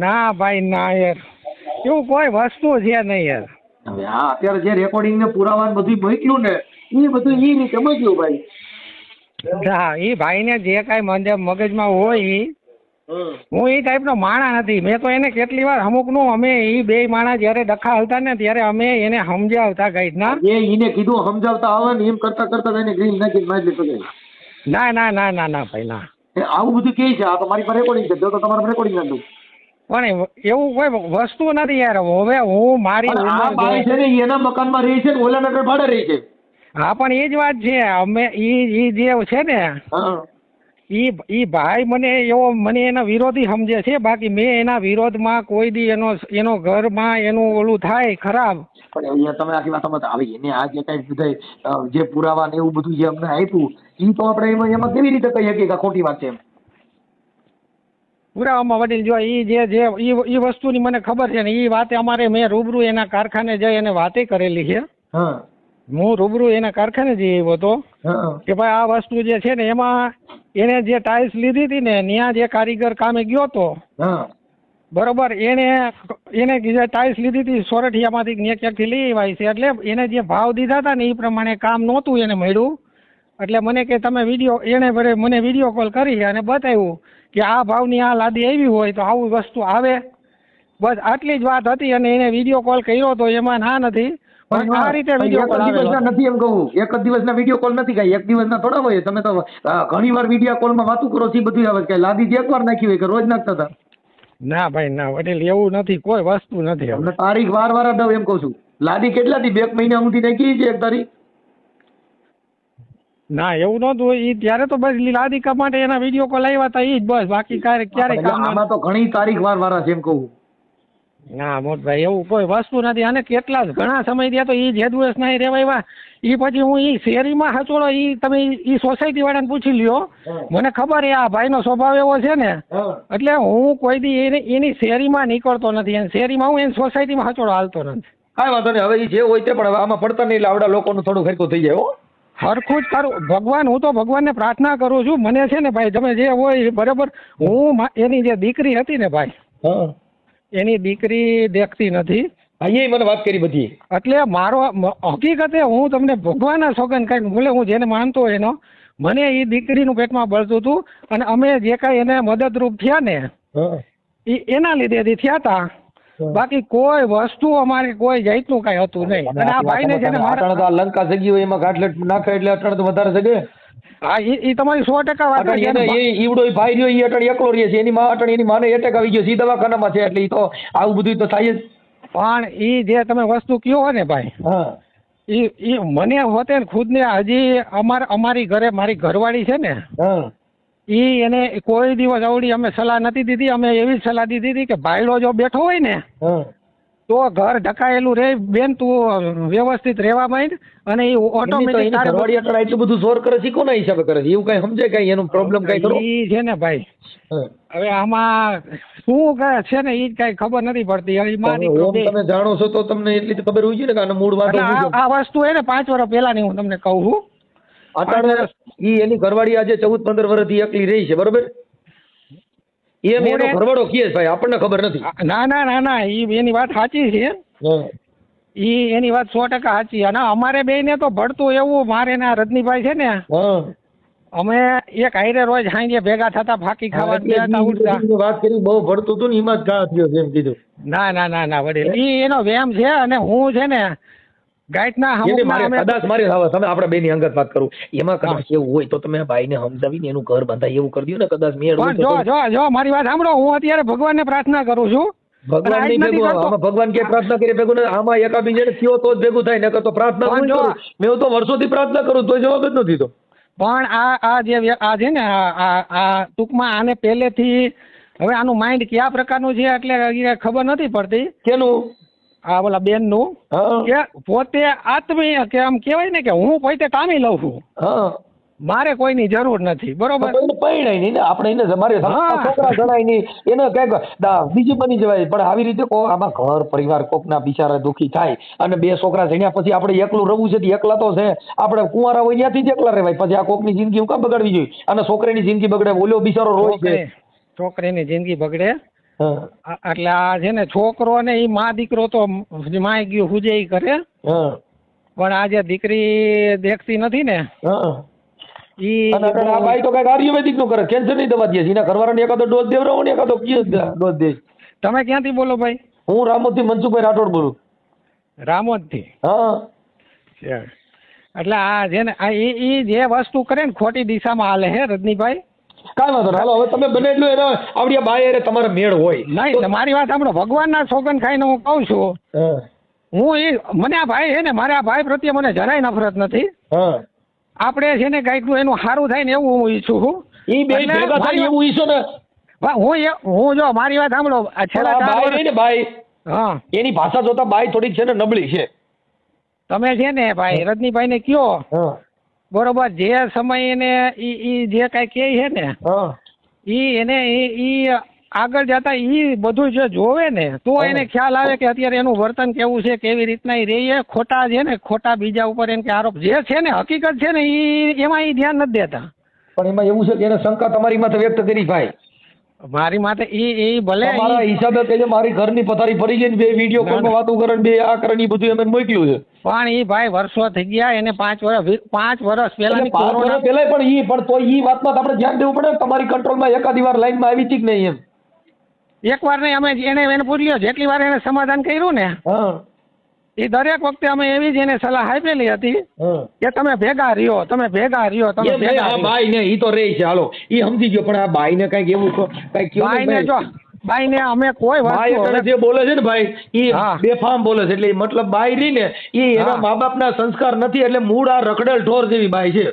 ના ભાઈ ના યાર એવું કોઈ વસ્તુ છે નહીં યાર. હવે હા અત્યારે જે રેકોર્ડિંગ ને પુરાવા બધું મોકલ્યું ને એ બધું ઈ રીતે મોકલ્યું ભાઈ. હા એ ભાઈ ને જે કાંઈ મગજમાં હોય હું એ ટાઈપ નો માણા નથી. મેં તો એને કેટલી વાર અમુક નું અમે એ બે માણા જયારે ડખા હલતા ને ત્યારે અમે એને સમજાવતા ગાઈડ ના એને કીધું સમજાવતા આવે ને એમ કરતા કરતા એને ગ્રીન નાખી મારી લીધું. ના ના ના ના ના ભાઈ ના આવું બધું કે છે. આ તો મારી પાસે રેકોર્ડિંગ છે. જો તો તમારે રેકોર્ડિંગ નાખું પણ એવું કોઈ વસ્તુ નથી યાર. હવે હું મારી છે ને એના મકાનમાં રહી છે ને ઓલા નગર ભાડે રહી છે. હા પણ એ જ વાત છે. અમે ઈ જે છે ને ઈ ભાઈ મને એના વિરોધી સમજે છે, બાકી મેં એના વિરોધમાં કોઈ દી એનો ઘરમાં એનું ઓલું થાય ખરાબ. પણ અહીંયા તમે આખી વાતમાં આવી એને આ જે કઈ બધા જે પુરાવા ને એવું બધું જે અમને આપ્યું એ તો આપણે એમાં કેવી રીતે કહી શકીએ કે ખોટી વાત છે એમ? પુરાવામાં વડીલ જો ઈ વસ્તુની મને ખબર છે ને, ઈ વાતે અમારે મેં રૂબરૂ એના કારખાને જઈ અને વાતે કરેલી છે. હું રૂબરૂ એના કારખાને જઈ આવ્યો હતો કે ભાઈ આ વસ્તુ જે છે ને એમાં એને જે ટાઇલ્સ લીધી હતી ને ત્યાં જે કારીગર કામે ગયો હતો બરોબર, એને જે ટાઇલ્સ લીધી હતી સોરઠિયામાંથી ક્યાંકથી લઈ આવી છે, એટલે એને જે ભાવ દીધા હતા ને એ પ્રમાણે કામ નહોતું એને મળ્યું. એટલે મને કે તમે મને વિડીયો કોલ કરી અને બતાવ્યું કે આ ભાવની આ લાદી આવી હોય તો આવું વસ્તુ આવે. બસ આટલી જ વાત હતી અને એને વિડીયો કોલ કર્યો તો એમાં ના નથી. આ રીતે વિડીયો કોલ નથી એમ કહું, એક જ દિવસના વિડીયો કોલ નથી, કઈ એક દિવસના થોડા હોય. તમે તો ઘણી વાર વિડીયો કોલમાં વાતું કરો છો બધું આવે કે લાદી જે એકવાર નાખી હોય કે રોજ નાખતા હતા. ના ભાઈ ના વડીલ એવું નથી, કોઈ વસ્તુ નથી. અમને તારીખ વાર દઉં એમ કહું છું. લાદી કેટલાથી 2 મહિના સુધી નાખી છે એક તારીખ? ના એવું નહોતું. ઈ ત્યારે તો બસ લાદી માટે એના વિડીયો કોલ આવ્યા હતા ઈ જ બસ, બાકી ક્યારે આમાં તો ઘણી તારીખ વાળા છે એમ કહું. ના મોટભાઈ એવું કોઈ વસ્તુ નથી. અને કેટલા ઘણા સમય થયા તો ઈ જે દિવસ ના રેવાય ઈ પછી હું ઈ શેરીમાં હચોડો ઈ તમે ઈ સોસાયટી વાળાને પૂછી લ્યો. મને ખબર છે આ ભાઈનો સ્વભાવ એવો છે ને, એટલે હું કોઈ દી એની શેરીમાં નીકળતો નથી અને શેરીમાં હું એની સોસાયટીમાં હચોડો હાલતો નથી. કાંઈ વાંધો નહીં, હવે જે હોય તે પણ હવે આમાં પડતા નહીં એટલે આવડા લોકોનું થોડું ખર્ચો થઈ જાય. હરખું જ કરું ભગવાન, હું તો ભગવાનને પ્રાર્થના કરું છું. મને છે ને ભાઈ તમે જે હોય બરાબર, હું એની જે દીકરી હતી ને ભાઈ, એની દીકરી દેખતી નથી. અહીંયા મને વાત કરી બધી, એટલે મારો હકીકતે હું તમને ભગવાનના સોગંદ કઈ ભૂલે હું જેને માનતો હોય એનો, મને એ દીકરીનું પેટમાં બળતું હતું અને અમે જે કાંઈ એને મદદરૂપ થયા ને એ એના લીધે થયા હતા. બાકી કોઈ વસ્તુ અમારે કોઈ જાતનું કઈ હતું નહીં. અને આ ભાઈને છે ને મારા લંકા જગી હોય એમાં ગાંઠલેટ નાખે એટલે અટણ તો વધારે જગે. હા એ તમારી 100% વાત છે. ઈવડો ભાઈ રહ્યો એ અટણ એકલો રહે છે, એની માં અટણ એની માને એટેક આવી ગયો છે, દવાખાનામાં છે, એટલે તો આવું બધું તો થાય જ. પણ ઈ જે તમે વસ્તુ કયો હોય ને ભાઈ, ઈ મને હોતે ને ખુદને હજી અમારી ઘરે મારી ઘરવાળી છે ને ઈ એને કોઈ દિવસ અવડી અમે સલાહ નથી દીધી. અમે એવી સલાહ દીધી હતી કે ભાઈડો જો બેઠો હોય ને તો ઘર ઢકાયેલું રે બેન, તું વ્યવસ્થિત રહેવા માંડ. અને એ ઓટોમેટિક ઘરવાળી અટણ એટલું બધું જોર કરે છે કોના હિસાબે કરે છે એવું કઈ સમજે કઈ એનું પ્રોબ્લેમ કઈ ખરો? ઈ છે ને ભાઈ હવે આમાં શું છે ને ઈ કઈ ખબર નથી પડતી. તમે જાણો છો તો તમને એટલી ખબર હોય છે ને કે આનો મૂળ વાતો આ વસ્તુ હે ને 5 વર્ષ પહેલાની હું તમને કહું છું. અટાણે ઈ એની ઘરવાળી આજે 14-15 વર્ષથી એકલી રહી છે બરોબર, એમ એનો ઘરવાળો કહે ભાઈ, આપણને ખબર નથી. ના ઈ એની વાત સાચી છે. ઈ એની વાત 100% સાચી. અને અમારે બેયને તો ભળતું એવું, મારે ને રજનીભાઈ છે ને અમે એક હાઈરે રોજ સાંજે ભેગા થતા ફાકી ખાવા ઉઠતા. વાત કરી બહુ ભળતું હતું ને એમાં જ ઘા થયો છે એમ કીધું. ના વડીલ ઈ એનો વેમ છે. અને હું છે ને ગાઈટના કદાચ મારી તમે આપણા બેની અંગત વાત કરું એમાં કદાચ એવું હોય તો તમે ભાઈને સમજાવીને એનું ઘર બંધાય એવું કરી દો ને. કદાચ મેં જો મારી વાત સાંભળો, હું અત્યારે ભગવાનને પ્રાર્થના કરું છું. ભગવાન નહીં ભેગું, આમાં ભગવાન કે પ્રાર્થના કરી ભેગું આમાં એકાબીજાને થયો તો જ ભેગું થાય, નકર તો પ્રાર્થના હું કરું. મેં તો વર્ષોથી પ્રાર્થના કરું તો જવાબ જ નથી. તો પણ આ છે ને આ ટૂંકમાં આને પહેલેથી હવે આનું માઇન્ડ કયા પ્રકારનું છે એટલે ખબર નથી પડતી. કેનું? આ ઓલા બેન નું કે પોતે આત્મીય કે આમ કેવાય ને કે હું પોતે કામી લઉં છું, મારે કોઈની જરૂર નથી. બરોબર, પરણાય નહીં ને આપણે એને મારે છોકરા જણાય નહીં, એને કઈક બીજું બની જવાય. પણ આવી રીતે આમાં ઘર પરિવાર કોકના બિચારા દુઃખી થાય અને 2 છોકરા જણ્યા પછી આપણે એકલું રહેવું છે. એકલા તો છે આપણે કુંવારા હોય ત્યાંથી જ એકલા રહેવાય. પછી આ કોકની જિંદગી હું કામ બગાડવી જોઈએ? અને છોકરીની જિંદગી બગડે, ઓલો બિચારો રોય છે, છોકરીની જિંદગી બગડે. એટલે આ છે ને છોકરો ને ઈ માં દીકરો તો માય ગયું હુજે ઈ કરે. પણ આ જે દીકરી દેખતી નથી ને ભાઈ તો કઈક આયુર્વેદિક નું કરે, કેન્સર ની દવા દે છે. એના ઘરવાળાને એકાદો ડોઝ દેવરાવો ને એકાદો ડોઝ દે. તમે ક્યાંથી બોલો ભાઈ? હું રામોદ થી મનસુખભાઈ રાઠોડ બોલું. રામોદ થી? એટલે આ છે ને ઈ જે વસ્તુ કરે ને ખોટી દિશામાં હાલે હે રજનીભાઈ. કાંઈ વાંધો નહીં, હાલો હવે તમે બને એટલું એને આવડી બાય તમારે મેળ હોય નહીં. મારી વાત સાંભળો, ભગવાનના સોગંદ ખાઈને હું કહું છું, હું મને આ ભાઈ છે ને મારે આ ભાઈ પ્રત્યે મને જરાય નફરત નથી. આપણે છે ને કાંઈક એનું સારું થાય ને એવું હું ઈચ્છું છું. ઈ બે એટલે ભેગા થાય એવું ઈશો ને હું જો મારી વાત સાંભળો આ છેલ્લા 4 બાઈ વર્ષ ને બાઈ હા એની ભાષા જોતા બાઈ થોડીક છે ને નબળી છે. તમે છે ને ભાઈ રજનીભાઈ ને કયો હા બરોબર જે સમય એને ઈ જે કઈ કે છે ને હા ઈ એને ઈ આગળ જતા ઈ બધું જો જોવે ને તો એને ખ્યાલ આવે કે અત્યારે એનું વર્તન કેવું છે, કેવી રીતના ઈ રહે. ખોટા છે ને ખોટા બીજા ઉપર એમ કે આરોપ જે છે ને હકીકત છે ને ઈ એમાં ઈ ધ્યાન નથી દેતા. પણ એમાં એવું છે કે એને શંકા તમારી માથે વ્યક્ત કરી ભાઈ. મારી માથે ઈ ભલે મારા હિસાબે કે મારી ઘરની પથારી ફરી ગઈ ને બે વિડીયો કોલમાં વાતો કરે બે આ કરે ને બધું એમ મોકલ્યું છે. પણ ઈ ભાઈ વર્ષો થઈ ગયા એને 5 વર્ષ પહેલા કોરોના પહેલા પણ તો ઈ વાતમાં આપણે ધ્યાન દેવું પડે. તમારી કંટ્રોલમાં એકાદી વાર લાઈનમાં આવી હતી કે નહીં એમ? એક વાર નહીં અમે એને પૂછ્યો જેટલી વાર એને સમાધાન કર્યું ને એ દરેક વખતે અમે એવી જ એને સલાહ આપેલી હતી કે તમે ભેગા રહ્યો તમે ભેગા રહ્યો. બાઈ ને ઈ તો રહી છે હાલો ઈ સમજી ગયો પણ આ બાઈ ને કઈક એવું કઈક બાઈને જો બાઈને અમે કોઈ વસ્તુ જે બોલે છે ને ભાઈ ઈ બેફામ બોલે છે એટલે મતલબ બાઈ રહી ને ઈ એના મા બાપ ના સંસ્કાર નથી એટલે મૂળ આ રખડેલ ઢોર જેવી બાઈ છે.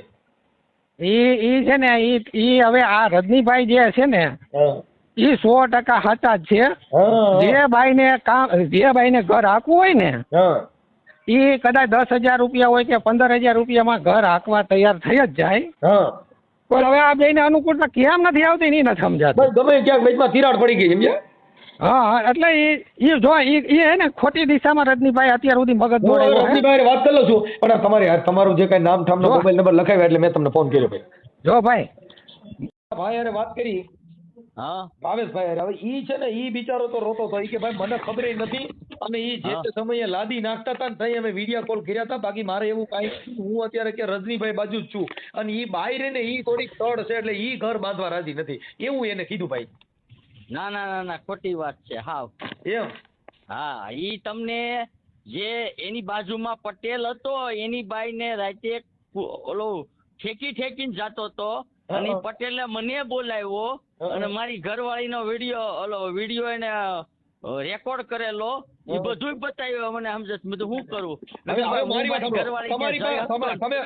ઈ છે ને ઈ હવે આ રજનીભાઈ જે છે ને ઈ 100% સાચા જ છે. જે બાઈને ઘર હાંકવું હોય ને ઈ કદાચ 10,000 રૂપિયા હોય કે 15,000 રૂપિયામાં ઘર હાંકવા તૈયાર થઈ જ જાય. પણ હવે આ બેને અનુકૂળતા કેમ નથી આવતી એ નથી સમજાતું. ગમે ક્યાંક વચમાં તિરાડ પડી ગઈ સમજ્યા? હા એટલે ઈ જો ઈ હે ને ખોટી દિશામાં રજનીભાઈ અત્યાર સુધી મગજ દોડાવ્યો. રજનીભાઈ વાત કરી લઉં છું પણ તમારું જે કઈ નામ ઠામ મોબાઈલ નંબર લખાવ્યા એટલે મેં તમને ફોન કર્યો ભાઈ. જો ભાઈ ભાઈ વાત કરી હા ભાવેશભાઈ હવે ઈ છે ને ઈ બિચારો તો રોતો હતો કે ભાઈ મને ખબર નથી અને ઈ જે તે સમયે લાદી નાખતા હતા ને તઈ અમે વિડીયો કોલ કર્યા હતા. બાકી મારે એવું કાંઈ હું અત્યારે કે રજનીભાઈ બાજુ જ છું અને ઈ બાઈ રે ને ઈ થોડીક તડ છે એટલે ઈ ઘર બાંધવા રાજી નથી એવું એને કીધું ભાઈ. ના ના ના ના ખોટી વાત છે હાવ એમ. હા ઈ તમને જે એની બાજુમાં પટેલ હતો એની બાઈ ને રાતે ઓલો ઠેકીને જાતો હતો અને પટેલે મને બોલાવ્યો અને મારી ઘરવાળીનો વિડીયો એને રેકોર્ડ કરેલો એ બધું બતાવ્યું મને સમજે બધું શું કરું.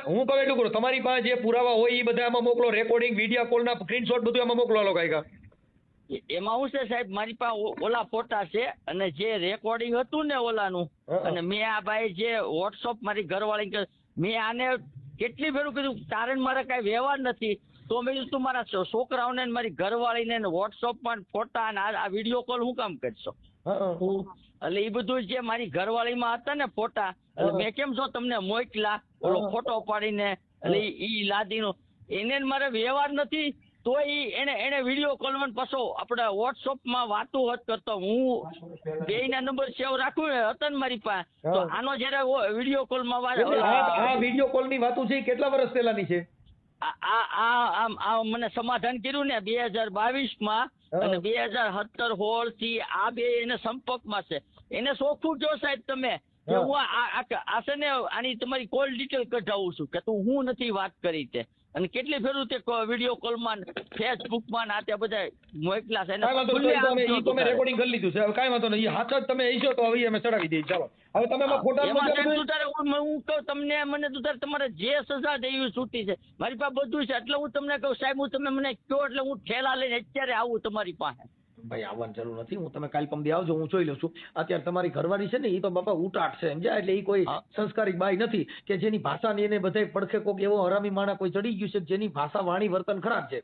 હું કહું એટલું કરું તમારી પાસે જે પુરાવા હોય એ બધા એમાં મોકલો રેકોર્ડિંગ વિડીયો કોલ ના સ્ક્રીનશોટ બધું એમાં મોકલો કાંઈકા. એમાં શું છે સાહેબ મારી પાસે ઓલા ફોટા છે અને જે રેકોર્ડિંગ હતું ને ઓલાનું અને મેં આ ભાઈ જે વોટ્સઅપ મારી ઘરવાળી મેં આને કેટલી ફેરું કીધું તારે મારે કઈ વ્યવહાર નથી તો મેં કીધું તું મારા છોકરાઓને મારી ઘરવાળીને વોટ્સઅપમાં ફોટા અને આ વિડીયો કોલ હું કામ કરશો એટલે એ બધું જે મારી ઘરવાળીમાં હતા ને ફોટા એટલે મેં કેમ છો તમને મોકલા ઓલો ફોટો પાડીને એટલે ઈ લાદીનો એને મારે વ્યવહાર નથી તો એને વિડીયો કોલમાં પાછો આપણે વોટ્સઅપમાં વાતો હોત કરતો હું બેયના નંબર સેવ રાખું હતા ને મારી પાસે તો આનો જયારે વિડીયો કોલમાં આ વિડીયો કોલ ની વાતો છે કેટલા વર્ષ પહેલાની છે? આ મને સમાધાન કર્યું ને 2022માં અને 2017-16 થી આ બે એને સંપર્કમાં છે. એને સોખું જો સાહેબ તમે કે હું આ છે ને આની તમારી કોલ ડિટેલ કઢાવું છું કે તું હું નથી વાત કરી તે અને કેટલી ફેરું તે વિડીયો કોલમાં ફેસબુકમાં આ તે બધા મોકલા છે રેકોર્ડિંગ કરી લીધું છે કાંઈ વાંધો નહીં હાથ જ તમે ઈશો તો હવે અમે ચડાવી દઈએ. ચાલો હવે તમે હું કહું તમને મને તું તારે તમારે જે સજા દેવી છૂટી છે મારી પાસે બધું છે એટલે હું તમને કહું સાહેબ હું તમે મને કહો એટલે હું ઠેલા લઈને અત્યારે આવું તમારી પાસે. ભાઈ આવવાની જરૂર નથી હું તમે કાલ પમદી આવજો હું જોઈ લઉં છું. અત્યારે તમારી ઘરવાળી છે ને એ તો બાપા ઉટાટ છે સમજ્યા એટલે એ કોઈ સંસ્કારી બાઈ નથી કે જેની ભાષા ને એને બધા પડખે કોક એવો હરામી માણા કોઈ ચડી ગયું છે જેની ભાષા વાણી વર્તન ખરાબ છે.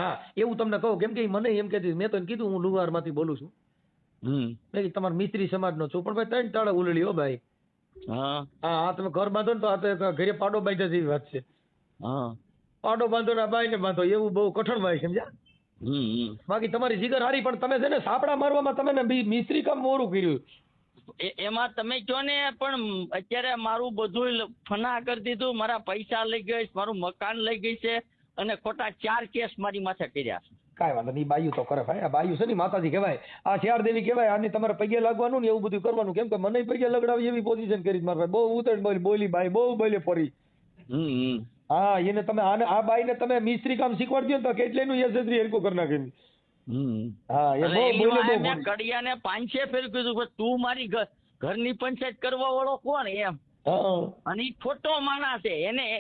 હા એવું તમને કહું કેમ કે મને એમ કહેતી મેં તો એને કીધું હું લુહાર માંથી બોલું છું મેં તમારા મિસ્ત્રી સમાજ નો છું પણ ભાઈ 3 તાળે ઉલળી હો ભાઈ. હા તમે ઘર બાંધો ને તો આ તો ઘરે પાડો બાંધ્યા જેવી વાત છે. પાડો બાંધો ને બાઈ ને બાંધો એવું બહુ કઠણ ભાઈ સમજ્યા. બાકી તમારી જીગર હારી પણ તમે છે ને સાપડા મારવામાં તમે ને મિસ્ત્રી કામ મોરું કર્યું એમાં તમે કહો ને પણ અત્યારે મારું બધું ફના કરી દીધું મારા પૈસા લઈ ગઈ મારું મકાન લઈ ગઈ છે અને ખોટા 4 કેસ મારી માથે કર્યા છે. કાંઈ વાંધો નહીં બાયુ તો કરે ભાઈ આ બાયુ છે ને માતાજી કહેવાય આ શિયાળ દેવી કહેવાય આને તમારે પગે લાગવાનું ને એવું બધું કરવાનું કેમ કે મને પગે લગડાવી એવી પોઝિશન કરી મારા ભાઈ બહુ ઉતર બોલી બાઈ બહુ બોલે પડી. હા એને તમે આ બાઈ ને તમે મિસ્ત્રી કામ શીખવાડજો ને તો કેટલેનું યશસ્ત્રી હરકો કરી નાખે. મેં કડિયાને 5-6 ફેર કીધું તું મારી ઘરની પંચાયત કરવા વાળો કોણ એમ હા અને ઈ ખોટો માણસ છે.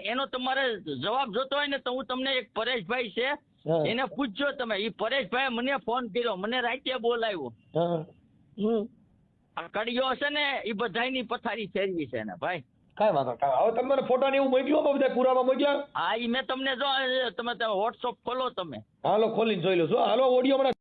એનો તમારે જવાબ જોતો હોય ને તો હું તમને એક પરેશભાઈ છે હા. એને પૂછજો તમે. ઈ પરેશભાઈ મને ફોન કર્યો, મને રાતે બોલાવ્યો. હા આ કડીઓ છે ને એ બધાયની પથારી ફેરવી છે ને ભાઈ. કાંઈ વાંધો કાંઈ. હવે તમે મને ફોટા ને એવું મોકલ્યો બધા પુરાવા મોકલ્યા? હા ઈ મેં તમને જો તમે વોટ્સઅપ ખોલો તમે. હાલો ખોલીને જોઈ લો છો. હાલો ઓડિયો મને